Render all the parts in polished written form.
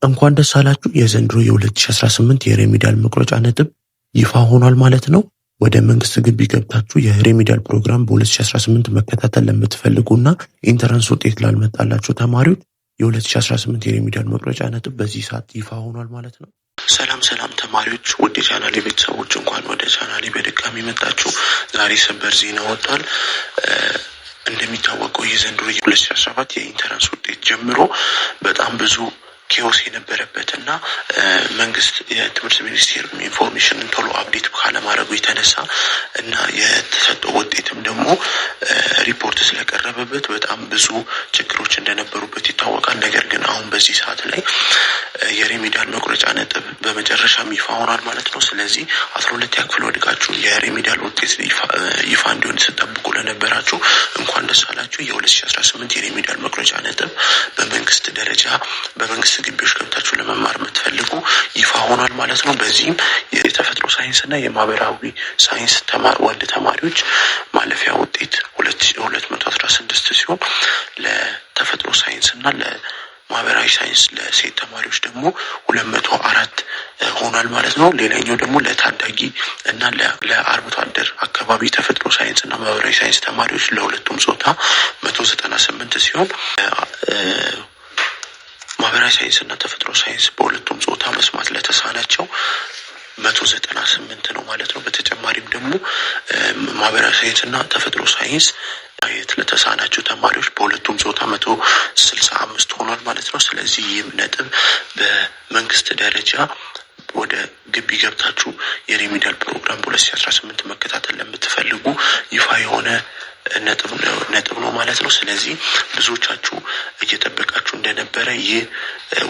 እንኳን ደስ አላችሁ። የዘንድሮ የ2018 የሬሚዲያል መቁረጫ ነጥብ ይፋ ሆኗል ማለት ነው። ወደ መንግስት ግቢ ገብታችሁ የሬሚዲያል ፕሮግራም በ2018 መከታተል ለምትፈልጉና ኢንተራንስ ውጤት ላልመጣላችሁ ተማሪዎች የ2018 የሬሚዲያል መቁረጫ ነጥብ በዚህ ሰዓት ይፋ ሆኗል ማለት ነው። ሰላም ተማሪዎች፣ ውድ የቻናሌ ቤተሰቦች እንኳን ወደ ቻናሌ በድጋሚ መጣችሁ። ዛሬ ሰበር ዜና ወጥቷል። እንደሚታወቀው የዘንድሮ የ2017 የኢንተራንስ ውጤት ጀምሮ በጣም ብዙ ኬዎስ የነበረበትና መንግስት የትምህርት ሚኒስቴር ኢንፎርሜሽንን ቶሎ አፕዴት ካለማድረጉ የተነሳ እና የተሰጠው ውጤትም ደግሞ ሪፖርት ስለቀረበበት በጣም ብዙ ችግሮች እንደነበሩበት ይታወቃል። ነገር ግን አሁን በዚህ ሰዓት ላይ የሬሚዲያል መቁረጫ ነጥብ በመጨረሻም ይፋ ሆኗል ማለት ነው። ስለዚህ 12ኛ ክፍል ወድቃችሁ የሬሚዲያል ውጤት ይፋ እንዲሆን ስትጠብቁ ለነበራችሁ እንኳን ደስ አላችሁ። የ2018 የሬሚዲያል መቁረጫ ነጥብ በመንግስት ደረጃ በመንግስት ግቢዎች ገብታችሁ ለመማር የምትፈልጉ ይፋ ሆኗል ማለት ነው። በዚህም የተፈጥሮ ሳይንስና የማህበራዊ ሳይንስ ወንድ ተማሪዎች ማለፊያ ውጤት 216 ሲሆን ለተፈጥሮ ሳይንስና ለማህበራዊ ሳይንስ ለሴት ተማሪዎች ደግሞ 204 ሆኗል ማለት ነው። ሌላኛው ደግሞ ለታዳጊ እና ለአርብቶ አደር አካባቢ ተፈጥሮ ሳይንስና ማህበራዊ ሳይንስ ተማሪዎች ለሁለቱም ጾታ 198 ሲሆን ማህበራዊ ሳይንስ እና ተፈጥሮ ሳይንስ በሁለቱም ጾታ መስማት ለተሳናቸው 198 ነው ማለት ነው። በተጨማሪም ደግሞ ማህበራዊ ሳይንስ እና ተፈጥሮ ሳይንስ ማየት ለተሳናቸው ተማሪዎች በሁለቱም ጾታ 165 ሆኗል ማለት ነው። ስለዚህ ይህም ነጥብ በመንግስት ደረጃ ወደ ግቢ ገብታችሁ የሬሚዲያል ፕሮግራም በ2018 መከታተል ለምትፈልጉ ይፋ የሆነ ነጥብ ነው ማለት ነው። ስለዚህ ብዙዎቻችሁ እየጠበቃችሁ እንደነበረ ይህ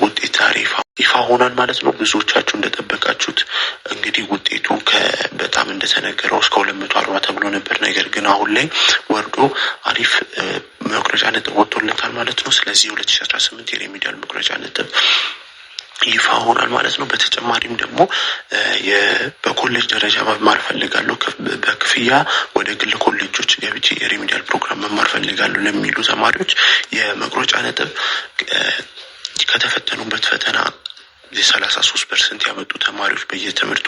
ውጤት ዛሬ ይፋ ሆኗል ማለት ነው። ብዙዎቻችሁ እንደጠበቃችሁት እንግዲህ ውጤቱ በጣም እንደተነገረው እስከ 240 ተብሎ ነበር። ነገር ግን አሁን ላይ ወርዶ አሪፍ መቁረጫ ነጥብ ወጥቶለታል ማለት ነው። ስለዚህ 2018 የሬሚዲያል መቁረጫ ነጥብ ይፋ ሆኗል ማለት ነው። በተጨማሪም ደግሞ በኮሌጅ ደረጃ መማር ፈልጋለሁ፣ በክፍያ ወደ ግል ኮሌጆች ገብቼ የሬሚዲያል ፕሮግራም መማር ፈልጋለሁ ለሚሉ ተማሪዎች የመቁረጫ ነጥብ ከተፈተኑበት ፈተና የ33% ያመጡ ተማሪዎች በየትምህርቱ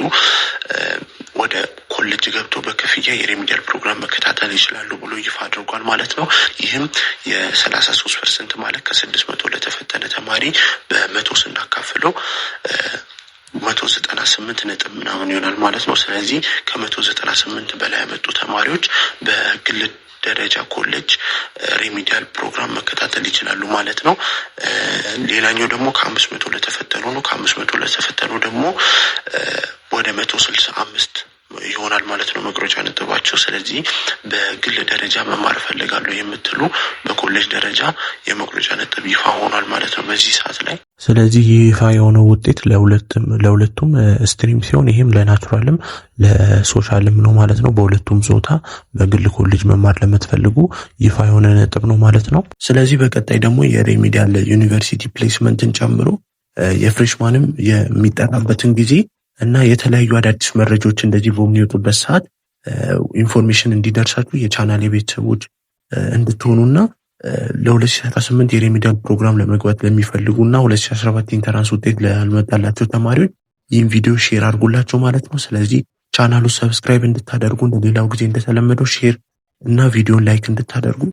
ወደ ኮሌጅ ገብቶ በክፍያ የሬሚዲያል ፕሮግራም መከታተል ይችላሉ ብሎ ይፋ አድርጓል ማለት ነው። ይህም የ33% ማለት ከ600 ለተፈተነ ተማሪ በ100 ስናካፍለው 198 ነጥብ ምናምን ይሆናል ማለት ነው። ስለዚህ ከ198 በላይ ያመጡ ተማሪዎች በግል ደረጃ ኮሌጅ ሬሚዲያል ፕሮግራም መከታተል ይችላሉ ማለት ነው። ሌላኛው ደግሞ ከ500 ለተፈተኑ ነው። ከ500 ለተፈተኑ ደግሞ ወደ 165 ይሆናል ማለት ነው መቁረጫ ነጥባቸው። ስለዚህ በግል ደረጃ መማር ፈልጋለሁ የምትሉ በኮሌጅ ደረጃ የመቁረጫ ነጥብ ይፋ ሆኗል ማለት ነው በዚህ ሰዓት ላይ። ስለዚህ ይፋ የሆነው ውጤት ለሁለቱም ስትሪም ሲሆን ይሄም ለናቹራልም ለሶሻልም ነው ማለት ነው። በሁለቱም ጾታ በግል ኮሌጅ መማር ለምትፈልጉ ይፋ የሆነ ነጥብ ነው ማለት ነው። ስለዚህ በቀጣይ ደግሞ የሬሚዲያል ዩኒቨርሲቲ ፕሌስመንትን ጨምሮ የፍሬሽማንም የሚጠራበትን ጊዜ እና የተለያዩ አዳዲስ መረጃዎች እንደዚህ በሚወጡበት ሰዓት ኢንፎርሜሽን እንዲደርሳችሁ የቻናሌ ቤተሰቦች እንድትሆኑና ለ2018 የሬሚዲያል ፕሮግራም ለመግባት ለሚፈልጉና 2017 ኢንተራንስ ውጤት ላልመጣላቸው ተማሪዎች ይህን ቪዲዮ ሼር አድርጉላቸው ማለት ነው። ስለዚህ ቻናሉ ሰብስክራይብ እንድታደርጉ እንደሌላው ጊዜ እንደተለመደው ሼር እና ቪዲዮን ላይክ እንድታደርጉ